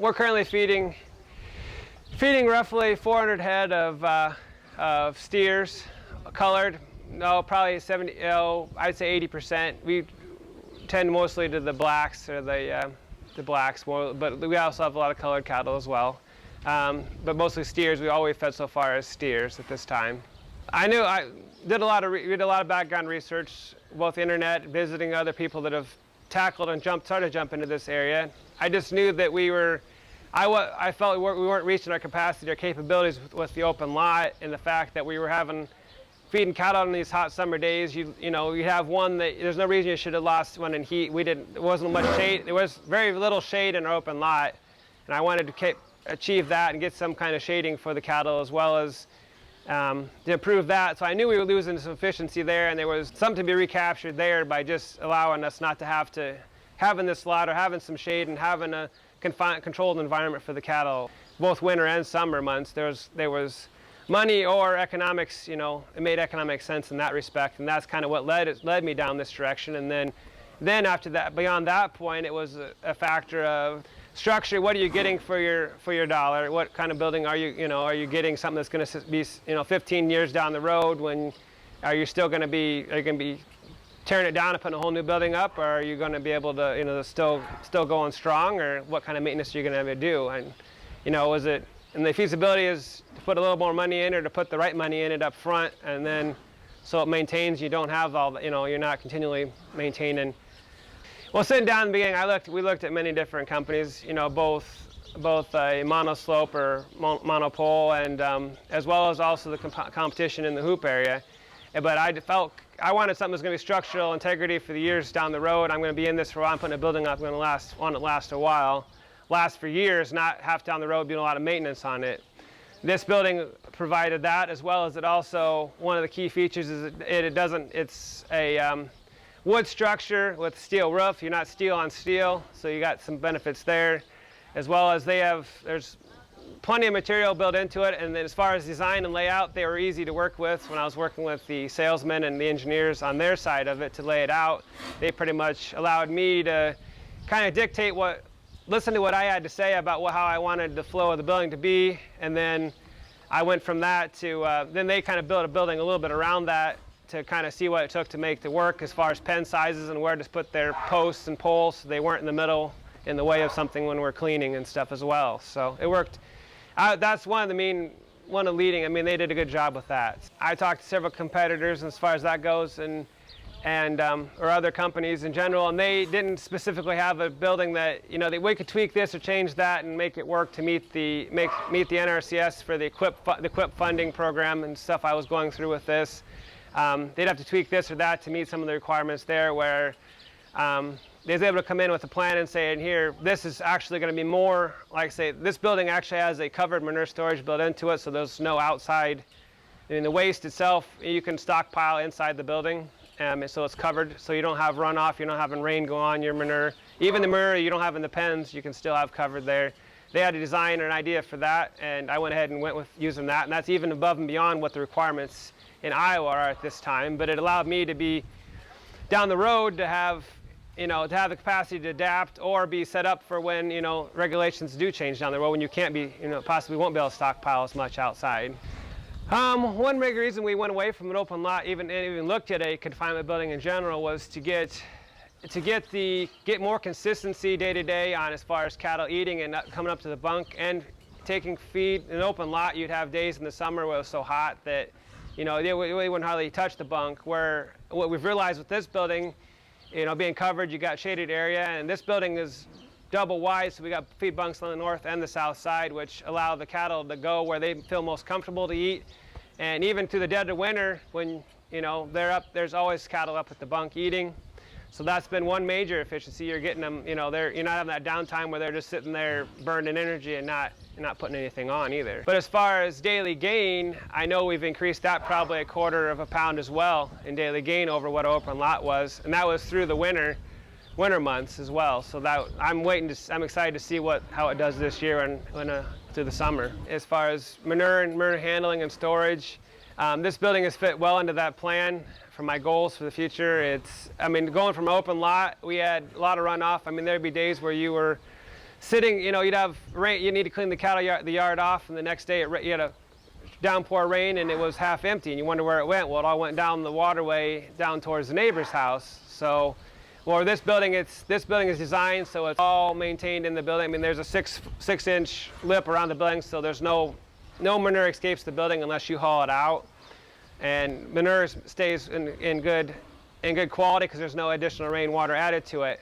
We're currently feeding roughly 400 head of steers, colored. No, probably 70. I'd say 80%. We tend mostly to the blacks or the blacks, more, but we also have a lot of colored cattle as well. But mostly steers. We always fed so far as steers at this time. I did a lot of background research, both internet, visiting other people that have tackled and started to jump into this area. I just knew that I felt we weren't reaching our capacity or capabilities with the open lot, and the fact that we were feeding cattle on these hot summer days. You have one that there's no reason you should have lost one in heat. There wasn't much shade. There was very little shade in our open lot, and I wanted to achieve that and get some kind of shading for the cattle, as well as to improve that. So I knew we were losing some efficiency there, and there was something to be recaptured there by just allowing us not to having this lot or having some shade and having a controlled environment for the cattle, both winter and summer months. There was money or economics, it made economic sense in that respect, and that's kind of what led me down this direction. And then after that, beyond that point, it was a factor of structure. What are you getting for your dollar? What kind of building are you getting? Something that's going to be 15 years down the road. When are you going to be tearing it down and putting a whole new building up, or are you going to be able to still going strong, or what kind of maintenance are you going to have to do? And and the feasibility is to put a little more money in, or to put the right money in it up front, and then so it maintains. You don't have all the, you're not continually maintaining. Well, sitting down in the beginning, we looked at many different companies, both a monoslope or monopole, and as well as also the competition in the hoop area. But I wanted something that's going to be structural integrity for the years down the road. I'm going to be in this for a while. I'm putting a building up. I'm going to want it to last a while, last for years, not have down the road doing a lot of maintenance on it. This building provided that, as well as it also, one of the key features is it's a wood structure with steel roof. You're not steel on steel, so you got some benefits there, as well as there's plenty of material built into it. And then as far as design and layout, they were easy to work with. When I was working with the salesmen and the engineers on their side of it to lay it out, they pretty much allowed me to kind of dictate listen to what I had to say about how I wanted the flow of the building to be. And then I went from that to, then they kind of built a building a little bit around that to kind of see what it took to make the work as far as pen sizes and where to put their posts and poles so they weren't in the middle in the way of something when we're cleaning and stuff as well. So it worked. That's one of leading. I mean, they did a good job with that. I talked to several competitors as far as that goes, and or other companies in general, and they didn't specifically have a building that we could tweak this or change that and make it work to meet the NRCS for the equip funding program and stuff I was going through with this. They'd have to tweak this or that to meet some of the requirements there, where they was able to come in with a plan and say, and here, this is actually going to be more, like say, this building actually has a covered manure storage built into it, so there's no outside. I mean, the waste itself, you can stockpile inside the building, and so it's covered, so you don't have runoff, you're not having rain go on your manure. Even the manure you don't have in the pens, you can still have covered there. They had a design or an idea for that, and I went ahead and went with using that, and that's even above and beyond what the requirements in Iowa are at this time. But it allowed me to be down the road to have the capacity to adapt or be set up for when, regulations do change down the road, when you can't be, possibly won't be able to stockpile as much outside. One big reason we went away from an open lot, even looked at a confinement building in general, was to get more consistency day to day on as far as cattle eating and not coming up to the bunk and taking feed. In an open lot, you'd have days in the summer where it was so hot that they wouldn't hardly touch the bunk. Where what we've realized with this building, being covered, you got shaded area, and this building is double wide, so we got feed bunks on the north and the south side, which allow the cattle to go where they feel most comfortable to eat. And even through the dead of winter, when they're up, there's always cattle up at the bunk eating. So that's been one major efficiency. You're getting them, you're not having that downtime where they're just sitting there burning energy and not putting anything on either. But as far as daily gain, I know we've increased that probably a quarter of a pound as well in daily gain over what our open lot was, and that was through the winter months as well. So that I'm excited to see how it does this year and through the summer. As far as manure handling and storage, this building has fit well into that plan for my goals for the future. Going from an open lot, we had a lot of runoff. I mean, there'd be days where you were sitting, you know, you'd have rain, you need to clean the the yard off, and the next day you had a downpour rain and it was half empty, and you wonder where it went. Well, it all went down the waterway down towards the neighbor's house. So, well, this building is designed so it's all maintained in the building. I mean, there's a six-inch lip around the building, so there's no manure escapes the building unless you haul it out. And manure stays in good quality because there's no additional rainwater added to it.